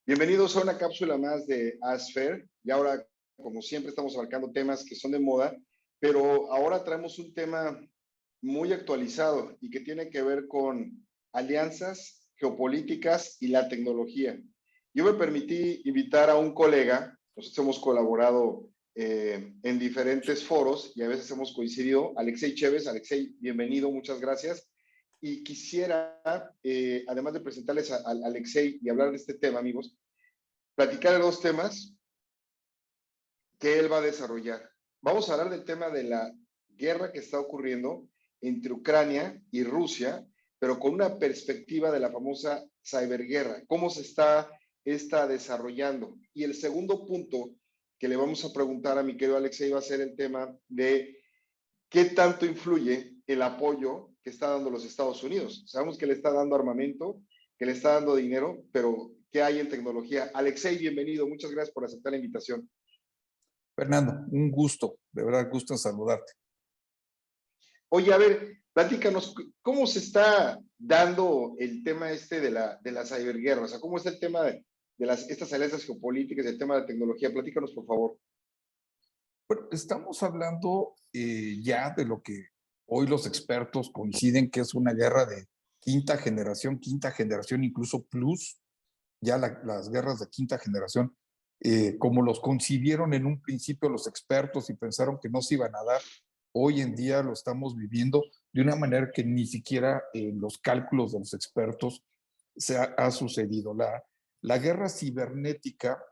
Bienvenidos a una cápsula más de ASFER. Y ahora, como siempre, estamos abarcando temas que son de moda, pero ahora traemos un tema muy actualizado y que tiene que ver con alianzas geopolíticas y la tecnología. Yo me permití invitar a un colega, nosotros hemos colaborado en diferentes foros y a veces hemos coincidido, Alexei Chévez. Alexei, bienvenido, muchas gracias. Y quisiera, además de presentarles a Alexei y hablar de este tema, amigos, platicar de dos temas que él va a desarrollar. Vamos a hablar del tema de la guerra que está ocurriendo entre Ucrania y Rusia, pero con una perspectiva de la famosa ciberguerra, cómo se está desarrollando. Y el segundo punto que le vamos a preguntar a mi querido Alexei va a ser el tema de qué tanto influye el apoyo que está dando los Estados Unidos. Sabemos que le está dando armamento, que le está dando dinero, pero ¿qué hay en tecnología? Alexei, bienvenido. Muchas gracias por aceptar la invitación. Fernando, un gusto, de verdad, gusto en saludarte. Oye, a ver, platícanos, ¿cómo se está dando el tema de la ciberguerra? O sea, ¿cómo está el tema de estas alianzas geopolíticas, el tema de tecnología? Platícanos, por favor. Bueno, estamos hablando ya de lo que hoy los expertos coinciden que es una guerra de quinta generación incluso plus, ya las guerras de quinta generación, como los concibieron en un principio los expertos y pensaron que no se iban a dar, hoy en día lo estamos viviendo de una manera que ni siquiera en los cálculos de los expertos ha sucedido. La guerra cibernética,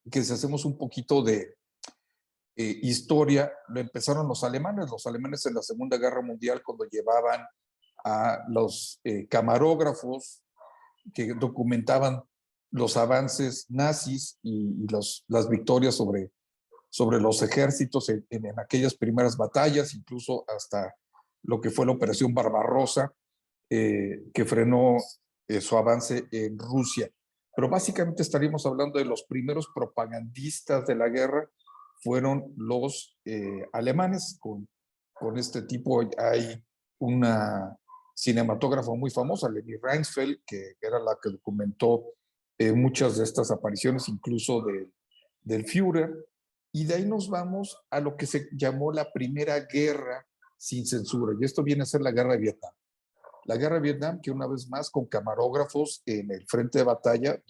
que si hacemos un poquito de historia, lo empezaron los alemanes en la Segunda Guerra Mundial cuando llevaban a los camarógrafos que documentaban los avances nazis y las victorias sobre los ejércitos en aquellas primeras batallas, incluso hasta lo que fue la Operación Barbarossa, que frenó su avance en Rusia. Pero básicamente estaríamos hablando de los primeros propagandistas de la guerra fueron los alemanes. Con este tipo hay una cinematógrafa muy famosa, Leni Riefenstahl, que era la que documentó muchas de estas apariciones, incluso del Führer. Y de ahí nos vamos a lo que se llamó la Primera Guerra sin censura. Y esto viene a ser la Guerra de Vietnam. La Guerra de Vietnam, que una vez más con camarógrafos en el frente de batalla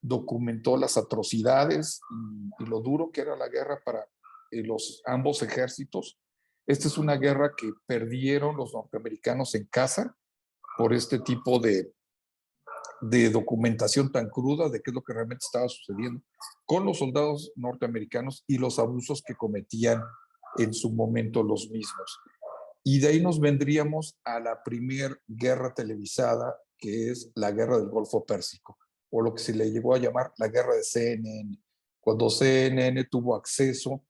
documentó las atrocidades y lo duro que era la guerra para ambos ejércitos. Esta es una guerra que perdieron los norteamericanos en casa por este tipo de documentación tan cruda de qué es lo que realmente estaba sucediendo con los soldados norteamericanos y los abusos que cometían en su momento los mismos. Y de ahí nos vendríamos a la primera guerra televisada, que es la guerra del Golfo Pérsico, o lo que se le llegó a llamar la guerra de CNN, cuando CNN tuvo acceso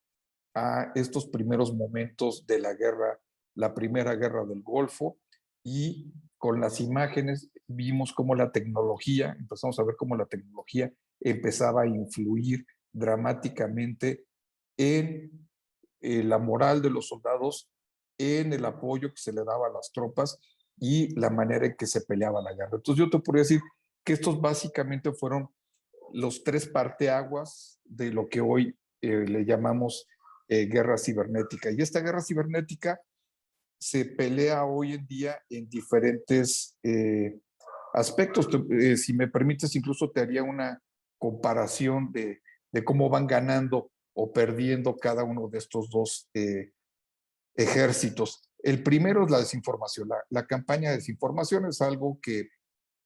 a estos primeros momentos de la guerra, la primera guerra del Golfo, y con las imágenes vimos cómo la tecnología, empezamos a ver cómo la tecnología empezaba a influir dramáticamente en la moral de los soldados, en el apoyo que se le daba a las tropas y la manera en que se peleaba la guerra. Entonces yo te podría decir que estos básicamente fueron los tres parteaguas de lo que hoy le llamamos guerra cibernética. Y esta guerra cibernética se pelea hoy en día en diferentes aspectos. Si me permites, incluso te haría una comparación de cómo van ganando o perdiendo cada uno de estos dos ejércitos. El primero es la desinformación. La campaña de desinformación es algo que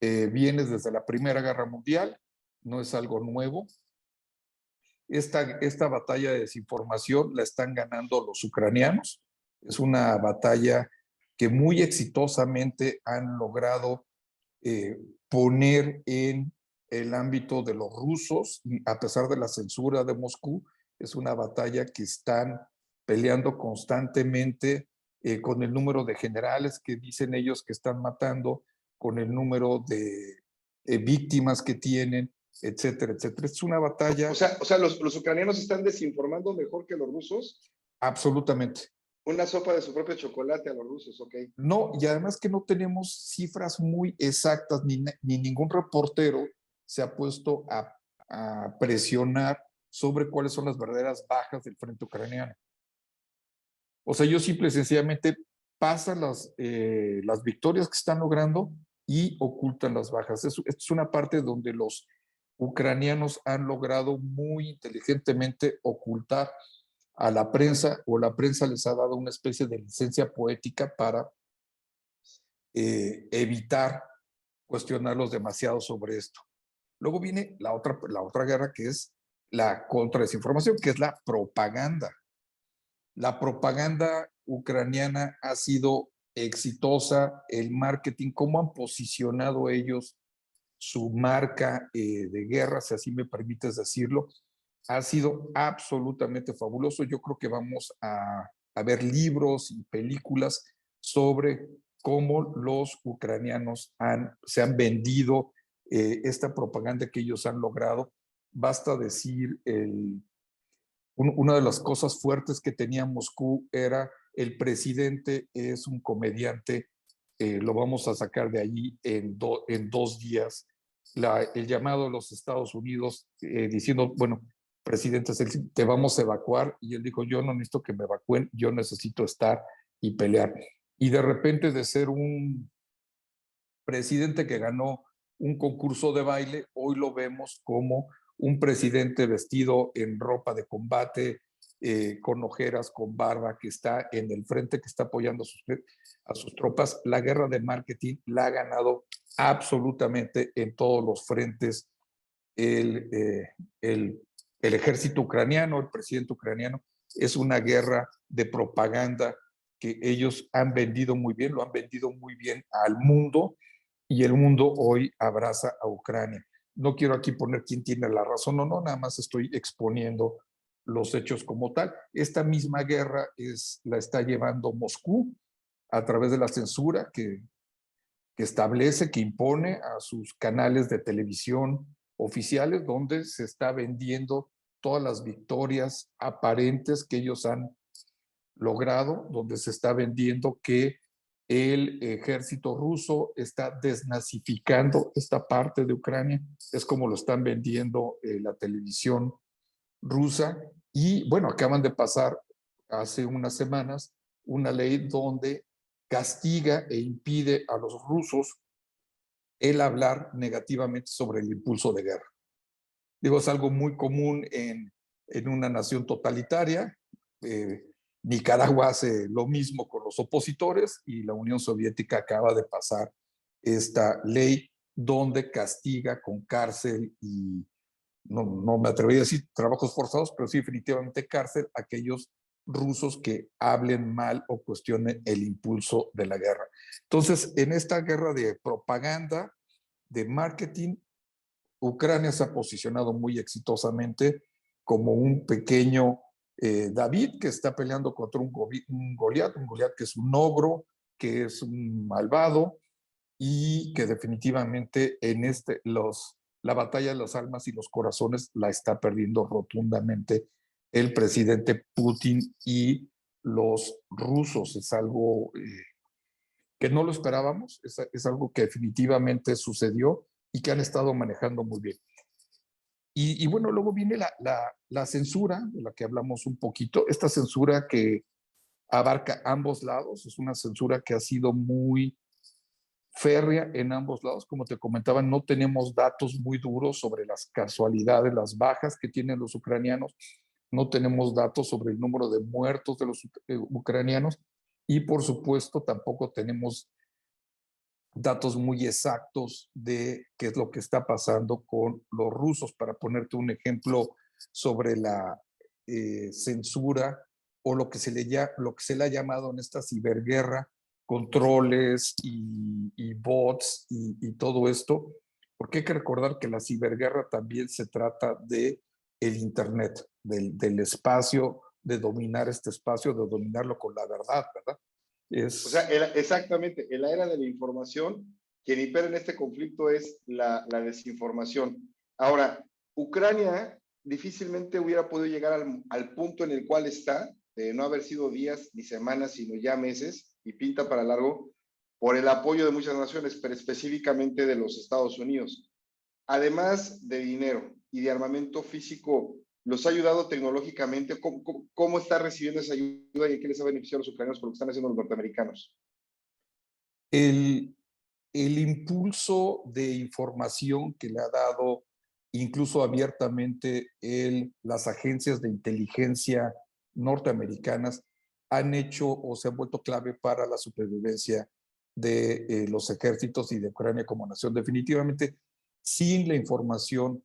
viene desde la Primera Guerra Mundial, no es algo nuevo. Esta batalla de desinformación la están ganando los ucranianos. Es una batalla que muy exitosamente han logrado poner en el ámbito de los rusos, a pesar de la censura de Moscú. Es una batalla que están peleando constantemente con el número de generales que dicen ellos que están matando, con el número de víctimas que tienen, etcétera, etcétera. Es una batalla. O sea, los ucranianos están desinformando mejor que los rusos. Absolutamente. Una sopa de su propio chocolate a los rusos, ok. No, y además que no tenemos cifras muy exactas, ni ningún reportero se ha puesto a presionar sobre cuáles son las verdaderas bajas del frente ucraniano. O sea, ellos simple y sencillamente pasan las victorias que están logrando y ocultan las bajas. Esto es una parte donde los ucranianos han logrado muy inteligentemente ocultar a la prensa, o la prensa les ha dado una especie de licencia poética para evitar cuestionarlos demasiado sobre esto. Luego viene la otra guerra, que es la contradesinformación, que es la propaganda. La propaganda ucraniana ha sido exitosa, el marketing, cómo han posicionado ellos su marca de guerra, si así me permites decirlo, ha sido absolutamente fabuloso. Yo creo que vamos a ver libros y películas sobre cómo los ucranianos se han vendido esta propaganda que ellos han logrado. Basta decir, una de las cosas fuertes que tenía Moscú era el presidente es un comediante, lo vamos a sacar de allí en 2 días. El llamado a los Estados Unidos diciendo, bueno, presidente, te vamos a evacuar, y él dijo, yo no necesito que me evacúen, yo necesito estar y pelear. Y de repente, de ser un presidente que ganó un concurso de baile, hoy lo vemos como un presidente vestido en ropa de combate, con ojeras, con barba, que está en el frente, que está apoyando a sus tropas. La guerra de marketing la ha ganado absolutamente en todos los frentes el, el ejército ucraniano, el presidente ucraniano. Es una guerra de propaganda que ellos han vendido muy bien, lo han vendido muy bien al mundo, y el mundo hoy abraza a Ucrania. No quiero aquí poner quién tiene la razón o no, nada más estoy exponiendo los hechos como tal. Esta misma guerra la está llevando Moscú a través de la censura que establece, que impone a sus canales de televisión oficiales, donde se está vendiendo todas las victorias aparentes que ellos han logrado, donde se está vendiendo que el ejército ruso está desnazificando esta parte de Ucrania. Es como lo están vendiendo la televisión rusa. Y bueno, acaban de pasar hace unas semanas una ley donde castiga e impide a los rusos el hablar negativamente sobre el impulso de guerra. Digo, es algo muy común en una nación totalitaria. Nicaragua hace lo mismo con los opositores, y la Unión Soviética acaba de pasar esta ley donde castiga con cárcel y no me atrevería a decir trabajos forzados, pero sí definitivamente cárcel a aquellos rusos que hablen mal o cuestionen el impulso de la guerra. Entonces, en esta guerra de propaganda, de marketing, Ucrania se ha posicionado muy exitosamente como un pequeño David que está peleando contra un Goliat que es un ogro, que es un malvado, y que definitivamente en la batalla de las almas y los corazones la está perdiendo rotundamente el presidente Putin y los rusos. Es algo que no lo esperábamos, es algo que definitivamente sucedió y que han estado manejando muy bien. Y bueno, luego viene la censura, de la que hablamos un poquito, esta censura que abarca ambos lados, es una censura que ha sido muy férrea en ambos lados. Como te comentaba, no tenemos datos muy duros sobre las casualidades, las bajas que tienen los ucranianos, no tenemos datos sobre el número de muertos de los ucranianos, y por supuesto tampoco tenemos datos muy exactos de qué es lo que está pasando con los rusos. Para ponerte un ejemplo sobre la censura o lo que se le ha llamado en esta ciberguerra, controles y bots y todo esto, porque hay que recordar que la ciberguerra también se trata de el Internet, del espacio, de dominar este espacio, de dominarlo con la verdad, ¿verdad? O sea, exactamente, en la era de la información, quien impera en este conflicto es la desinformación. Ahora, Ucrania difícilmente hubiera podido llegar al punto en el cual está, de no haber sido días ni semanas, sino ya meses, y pinta para largo, por el apoyo de muchas naciones, pero específicamente de los Estados Unidos. además de dinero y de armamento físico, ¿los ha ayudado tecnológicamente? ¿Cómo está recibiendo esa ayuda y en qué les ha beneficiado a los ucranianos por lo que están haciendo los norteamericanos? El, el impulso de información que le ha dado incluso abiertamente las agencias de inteligencia norteamericanas han hecho o se han vuelto clave para la supervivencia de los ejércitos y de Ucrania como nación. Definitivamente, sin la información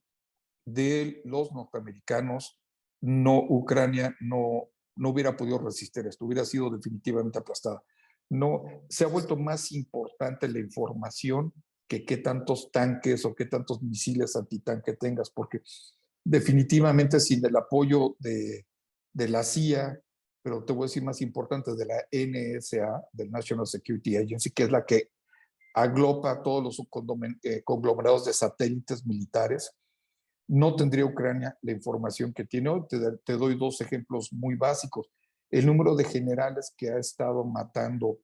de los norteamericanos, Ucrania no hubiera podido resistir esto, hubiera sido definitivamente aplastada. No, se ha vuelto más importante la información que qué tantos tanques o qué tantos misiles antitanque tengas, porque definitivamente sin el apoyo de la CIA, pero te voy a decir más importante, de la NSA, del National Security Agency, que es la que aglopa todos los conglomerados de satélites militares, no tendría Ucrania la información que tiene hoy. Te doy dos ejemplos muy básicos. El número de generales que ha estado matando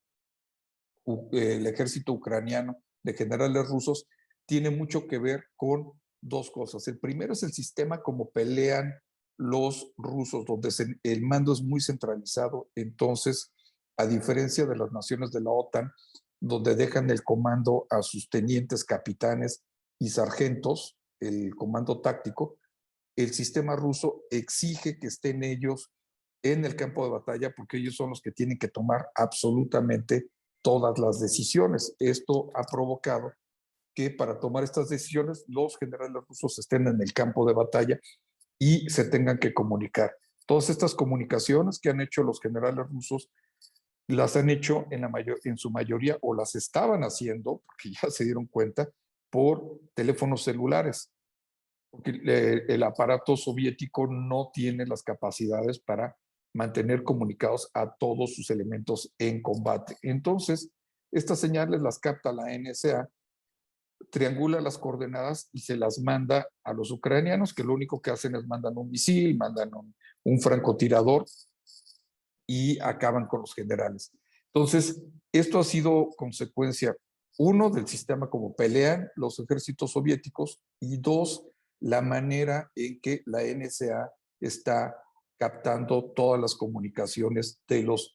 el ejército ucraniano, de generales rusos, tiene mucho que ver con dos cosas. El primero es el sistema como pelean los rusos, donde el mando es muy centralizado. Entonces, a diferencia de las naciones de la OTAN, donde dejan el comando a sus tenientes, capitanes y sargentos, el comando táctico, el sistema ruso exige que estén ellos en el campo de batalla porque ellos son los que tienen que tomar absolutamente todas las decisiones. Esto ha provocado que para tomar estas decisiones los generales rusos estén en el campo de batalla y se tengan que comunicar. Todas estas comunicaciones que han hecho los generales rusos las han hecho en su mayoría o las estaban haciendo, porque ya se dieron cuenta, por teléfonos celulares, porque el aparato soviético no tiene las capacidades para mantener comunicados a todos sus elementos en combate. Entonces, estas señales las capta la NSA, triangula las coordenadas y se las manda a los ucranianos, que lo único que hacen es mandan un misil, mandan un francotirador y acaban con los generales. Entonces, esto ha sido consecuencia, uno, del sistema como pelean los ejércitos soviéticos y dos, la manera en que la NSA está captando todas las comunicaciones de los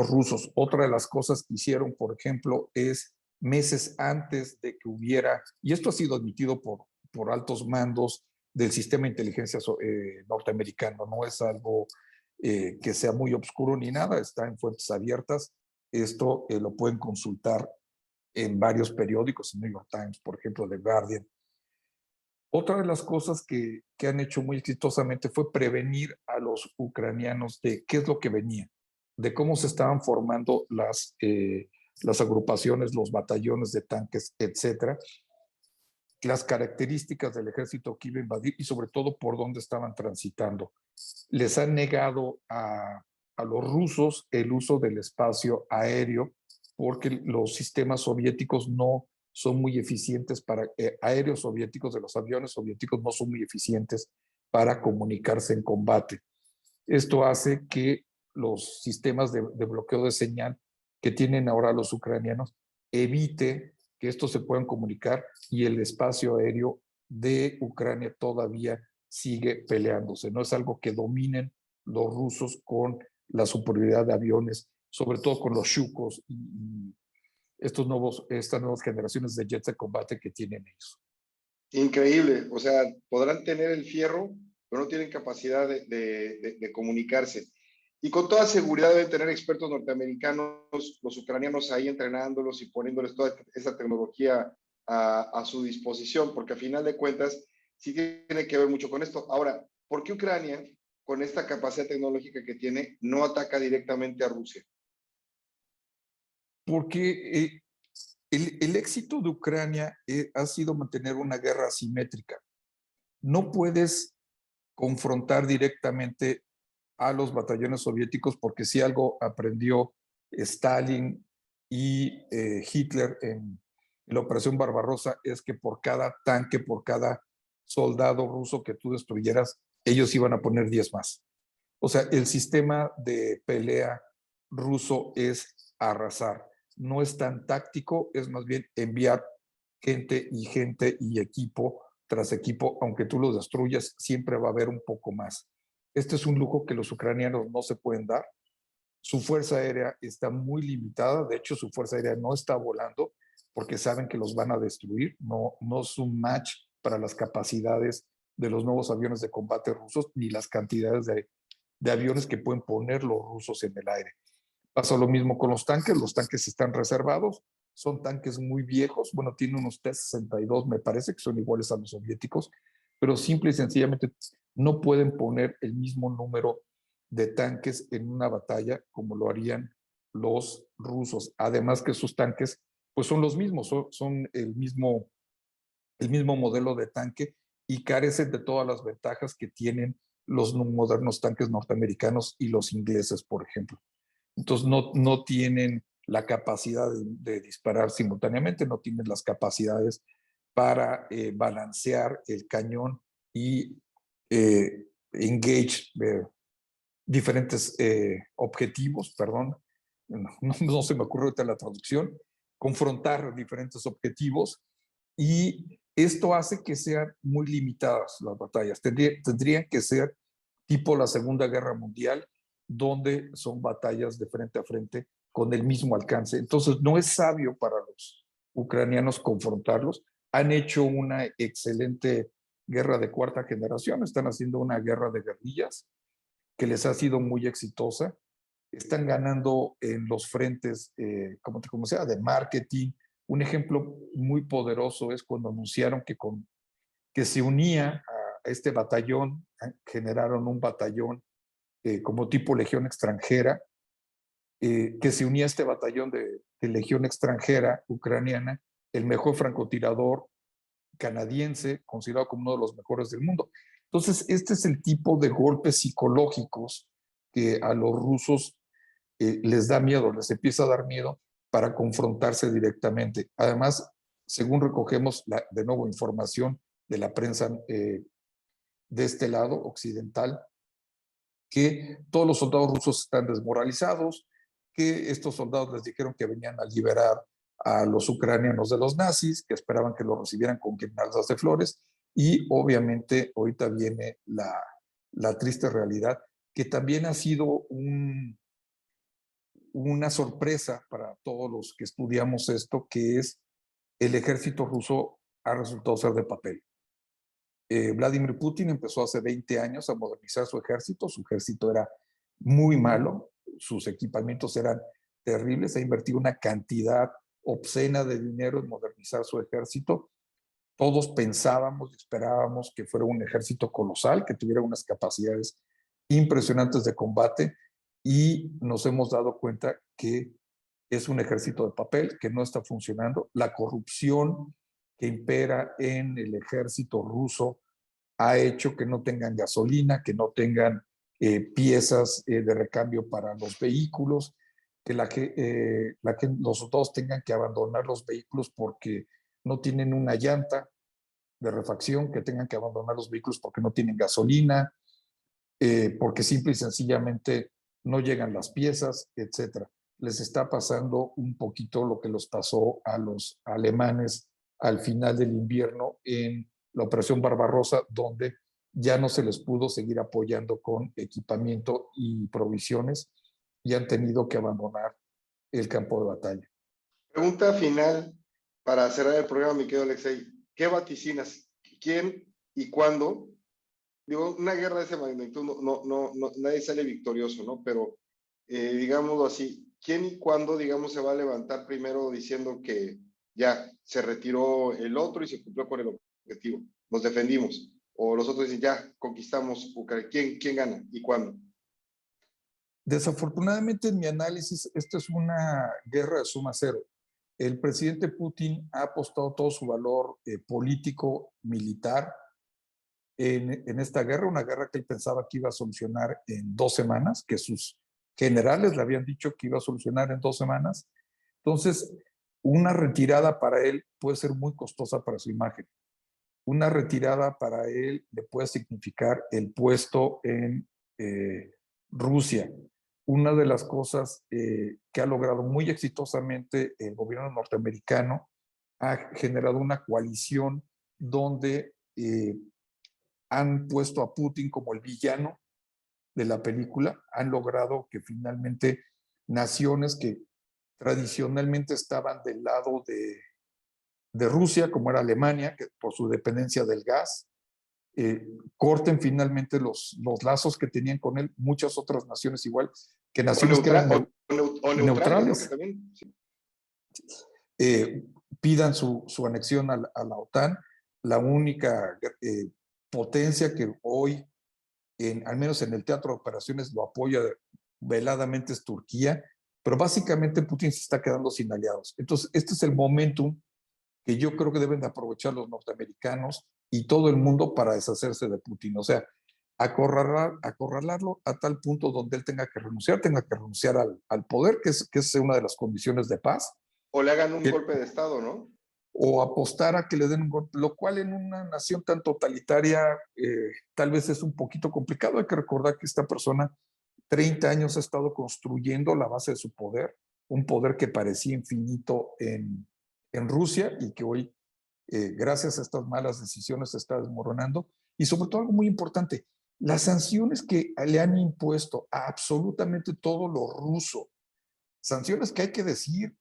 rusos. Otra de las cosas que hicieron, por ejemplo, es meses antes de que hubiera, y esto ha sido admitido por altos mandos del sistema de inteligencia norteamericano, no es algo que sea muy oscuro ni nada, está en fuentes abiertas. Esto lo pueden consultar en varios periódicos, New York Times, por ejemplo, The Guardian. Otra de las cosas que han hecho muy exitosamente fue prevenir a los ucranianos de qué es lo que venía, de cómo se estaban formando las agrupaciones, los batallones de tanques, etcétera, las características del ejército que iba a invadir y sobre todo por dónde estaban transitando. Les han negado a los rusos el uso del espacio aéreo porque los sistemas soviéticos no son muy eficientes aéreos soviéticos, de los aviones soviéticos no son muy eficientes para comunicarse en combate. Esto hace que los sistemas de bloqueo de señal que tienen ahora los ucranianos evite que estos se puedan comunicar y el espacio aéreo de Ucrania todavía sigue peleándose. No es algo que dominen los rusos con la superioridad de aviones, sobre todo con los Shukos y estas nuevas generaciones de jets de combate que tienen ellos. Increíble, o sea, podrán tener el fierro, pero no tienen capacidad de comunicarse. Y con toda seguridad deben tener expertos norteamericanos, los ucranianos ahí entrenándolos y poniéndoles toda esa tecnología a su disposición, porque a final de cuentas sí tiene que ver mucho con esto. Ahora, ¿por qué Ucrania, con esta capacidad tecnológica que tiene, no ataca directamente a Rusia? Porque el éxito de Ucrania ha sido mantener una guerra asimétrica. No puedes confrontar directamente a los batallones soviéticos porque si algo aprendió Stalin y Hitler en la Operación Barbarossa es que por cada tanque, por cada soldado ruso que tú destruyeras, ellos iban a poner 10 más. O sea, el sistema de pelea ruso es arrasar. No es tan táctico, es más bien enviar gente y equipo tras equipo, aunque tú los destruyas, siempre va a haber un poco más. Este es un lujo que los ucranianos no se pueden dar. Su fuerza aérea está muy limitada, de hecho su fuerza aérea no está volando porque saben que los van a destruir, no es un match para las capacidades de los nuevos aviones de combate rusos ni las cantidades de aviones que pueden poner los rusos en el aire. Pasa lo mismo con los tanques están reservados, son tanques muy viejos, bueno, tienen unos T-62, me parece que son iguales a los soviéticos, pero simple y sencillamente no pueden poner el mismo número de tanques en una batalla como lo harían los rusos. Además que sus tanques, pues son los mismos, son el mismo modelo de tanque y carecen de todas las ventajas que tienen los modernos tanques norteamericanos y los ingleses, por ejemplo. Entonces no tienen la capacidad de disparar simultáneamente, no tienen las capacidades para balancear el cañón y engage diferentes objetivos, perdón, no se me ocurre ahorita la traducción, confrontar diferentes objetivos y esto hace que sean muy limitadas las batallas. Tendrían que ser tipo la Segunda Guerra Mundial, donde son batallas de frente a frente con el mismo alcance. Entonces, no es sabio para los ucranianos confrontarlos. Han hecho una excelente guerra de cuarta generación, están haciendo una guerra de guerrillas que les ha sido muy exitosa. Están ganando en los frentes, como sea, de marketing. Un ejemplo muy poderoso es cuando anunciaron que se unía a este batallón, generaron un batallón como tipo Legión extranjera, que se unía a este batallón de Legión extranjera ucraniana, el mejor francotirador canadiense, considerado como uno de los mejores del mundo. Entonces, este es el tipo de golpes psicológicos que a los rusos les da miedo, les empieza a dar miedo para confrontarse directamente. Además, según recogemos de nuevo información de la prensa de este lado occidental, que todos los soldados rusos están desmoralizados, que estos soldados les dijeron que venían a liberar a los ucranianos de los nazis, que esperaban que los recibieran con guirnaldas de flores, y obviamente ahorita viene la triste realidad, que también ha sido una sorpresa para todos los que estudiamos esto, que es el ejército ruso ha resultado ser de papel. Vladimir Putin empezó hace 20 años a modernizar su ejército era muy malo, sus equipamientos eran terribles, ha invertido una cantidad obscena de dinero en modernizar su ejército. Todos pensábamos y esperábamos que fuera un ejército colosal, que tuviera unas capacidades impresionantes de combate y nos hemos dado cuenta que es un ejército de papel, que no está funcionando. La corrupción que impera en el ejército ruso ha hecho que no tengan gasolina, que no tengan piezas de recambio para los vehículos, que los soldados tengan que abandonar los vehículos porque no tienen una llanta de refacción, que tengan que abandonar los vehículos porque no tienen gasolina, porque simple y sencillamente no llegan las piezas, etcétera. Les está pasando un poquito lo que los pasó a los alemanes al final del invierno en la Operación Barbarossa, donde ya no se les pudo seguir apoyando con equipamiento y provisiones y han tenido que abandonar el campo de batalla. Pregunta final para cerrar el programa, mi querido Alexei. ¿Qué vaticinas? ¿Quién y cuándo? Digo, una guerra de esa magnitud, nadie sale victorioso, ¿no? Pero, digámoslo así, ¿quién y cuándo, digamos, se va a levantar primero diciendo que ya se retiró el otro y se cumplió con el objetivo? Nos defendimos. O los otros dicen, ya conquistamos Ucrania. ¿Quién gana y cuándo? Desafortunadamente, en mi análisis, esto es una guerra de suma cero. El presidente Putin ha apostado todo su valor político, militar, en esta guerra, una guerra que él pensaba que iba a solucionar en 2 semanas, que sus generales le habían dicho que iba a solucionar en 2 semanas. Entonces, una retirada para él puede ser muy costosa para su imagen. Una retirada para él le puede significar el puesto en Rusia. Una de las cosas que ha logrado muy exitosamente el gobierno norteamericano ha generado una coalición donde han puesto a Putin como el villano de la película, han logrado que finalmente naciones que tradicionalmente estaban del lado de Rusia, como era Alemania, que por su dependencia del gas, corten finalmente los lazos que tenían con él, muchas otras naciones igual, que O, naciones que eran o neutrales, ¿no? Que neutrales, también, sí. pidan su anexión a la OTAN. La única potencia que hoy, al menos en el teatro de operaciones, lo apoya veladamente es Turquía, pero básicamente Putin se está quedando sin aliados. Entonces, este es el momentum que yo creo que deben de aprovechar los norteamericanos y todo el mundo para deshacerse de Putin. O sea, acorralarlo a tal punto donde él tenga que renunciar al poder, que es una de las condiciones de paz, O le hagan un golpe de Estado, ¿no? o apostar a que le den un golpe, lo cual en una nación tan totalitaria tal vez es un poquito complicado. Hay que recordar que esta persona 30 años ha estado construyendo la base de su poder, un poder que parecía infinito en Rusia y que hoy, gracias a estas malas decisiones, se está desmoronando. Y sobre todo algo muy importante, las sanciones que le han impuesto a absolutamente todo lo ruso, sanciones que hay que decir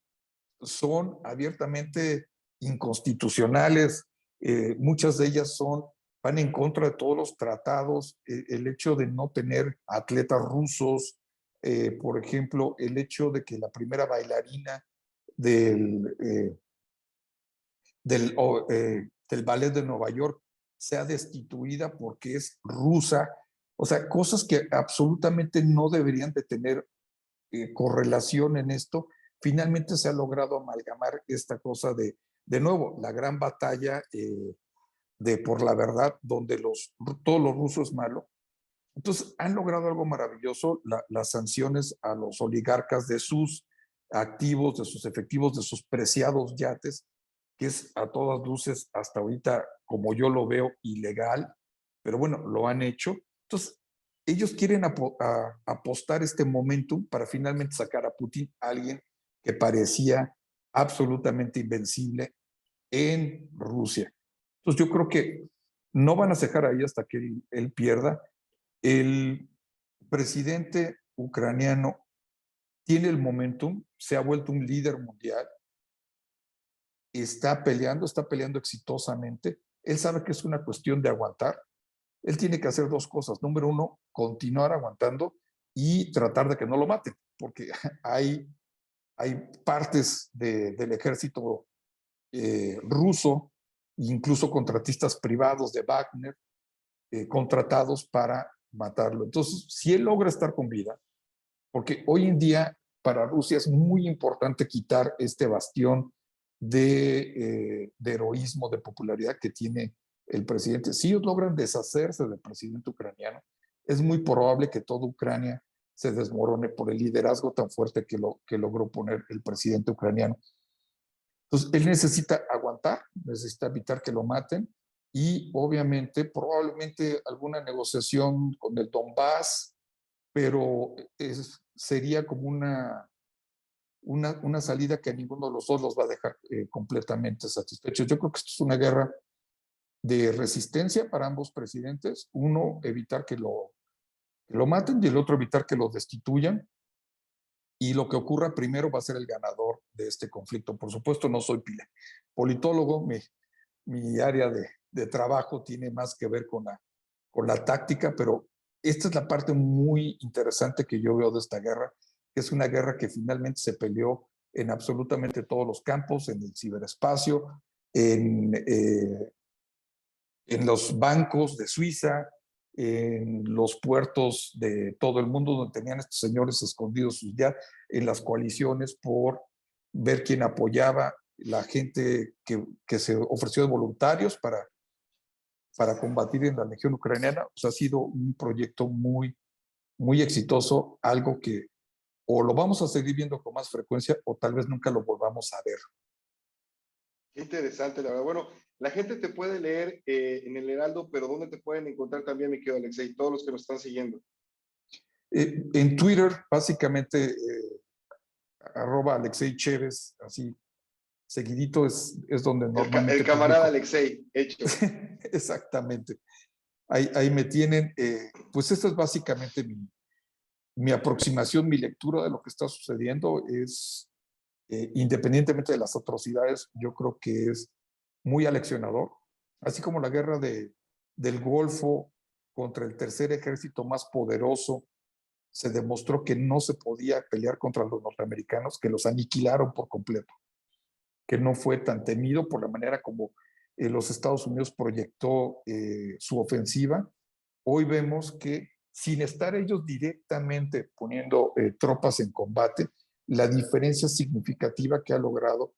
son abiertamente inconstitucionales, muchas de ellas van en contra de todos los tratados, el hecho de no tener atletas rusos, por ejemplo, el hecho de que la primera bailarina del, del ballet de Nueva York sea destituida porque es rusa, o sea, cosas que absolutamente no deberían de tener correlación en esto, finalmente se ha logrado amalgamar esta cosa de nuevo, la gran batalla de por la verdad, donde todo lo ruso es malo. Entonces, han logrado algo maravilloso, las sanciones a los oligarcas de sus activos, de sus efectivos, de sus preciados yates, que es a todas luces hasta ahorita, como yo lo veo, ilegal, pero bueno, lo han hecho. Entonces, ellos quieren apostar este momentum para finalmente sacar a Putin, alguien que parecía absolutamente invencible en Rusia. Entonces, yo creo que no van a cejar ahí hasta que él pierda. El presidente ucraniano tiene el momentum, se ha vuelto un líder mundial, está peleando exitosamente. Él sabe que es una cuestión de aguantar. Él tiene que hacer dos cosas. Número uno, continuar aguantando y tratar de que no lo maten, porque hay, hay partes del ejército ruso, incluso contratistas privados de Wagner, contratados para matarlo. Entonces, si él logra estar con vida, porque hoy en día para Rusia es muy importante quitar este bastión de heroísmo, de popularidad que tiene el presidente. Si ellos logran deshacerse del presidente ucraniano, es muy probable que toda Ucrania se desmorone por el liderazgo tan fuerte que logró poner el presidente ucraniano. Entonces, él necesita aguantar, necesita evitar que lo maten y obviamente, probablemente alguna negociación con el Donbass, pero sería como una salida que a ninguno de los dos los va a dejar completamente satisfechos. Yo creo que esto es una guerra de resistencia para ambos presidentes. Uno, evitar que lo maten y el otro, evitar que lo destituyan. Y lo que ocurra primero va a ser el ganador de este conflicto. Por supuesto, no soy politólogo, mi área de trabajo tiene más que ver con la táctica, pero esta es la parte muy interesante que yo veo de esta guerra, que es una guerra que finalmente se peleó en absolutamente todos los campos, en el ciberespacio, en los bancos de Suiza, en los puertos de todo el mundo donde tenían estos señores escondidos ya en las coaliciones por ver quién apoyaba la gente que se ofreció de voluntarios para combatir en la Legión Ucraniana. O sea, ha sido un proyecto muy, muy exitoso, algo que o lo vamos a seguir viendo con más frecuencia o tal vez nunca lo volvamos a ver. Qué interesante, la verdad. Bueno, la gente te puede leer en el Heraldo, pero ¿dónde te pueden encontrar también, mi querido Alexei? Todos los que nos están siguiendo. En Twitter, básicamente, @Alexei Chévez, así seguidito es donde normalmente El camarada publico. Alexei, hecho. Exactamente. Ahí me tienen. Pues esta es básicamente mi aproximación, mi lectura de lo que está sucediendo. Es, independientemente de las atrocidades, yo creo que es muy aleccionador. Así como la guerra del Golfo contra el tercer ejército más poderoso, se demostró que no se podía pelear contra los norteamericanos, que los aniquilaron por completo, que no fue tan temido por la manera como los Estados Unidos proyectó su ofensiva. Hoy vemos que sin estar ellos directamente poniendo tropas en combate, la diferencia significativa que ha logrado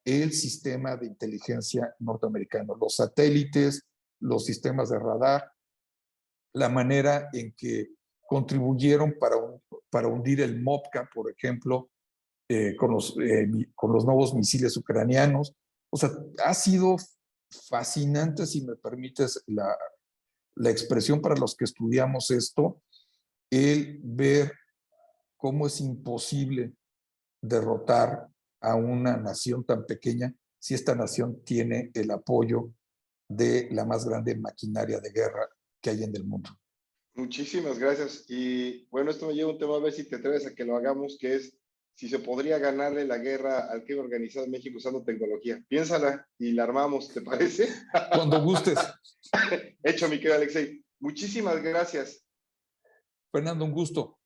el sistema de inteligencia norteamericano, los satélites, los sistemas de radar, la manera en que contribuyeron para hundir el MOPCA, por ejemplo, con los nuevos misiles ucranianos. O sea, ha sido fascinante, si me permites la expresión para los que estudiamos esto, el ver cómo es imposible derrotar a una nación tan pequeña si esta nación tiene el apoyo de la más grande maquinaria de guerra que hay en el mundo. Muchísimas gracias. Y bueno, esto me lleva a un tema, a ver si te atreves a que lo hagamos, que es si se podría ganarle la guerra al crimen organizado en México usando tecnología. Piénsala y la armamos, ¿te parece? Cuando gustes. Hecho, mi querido Alexei. Muchísimas gracias. Fernando, un gusto.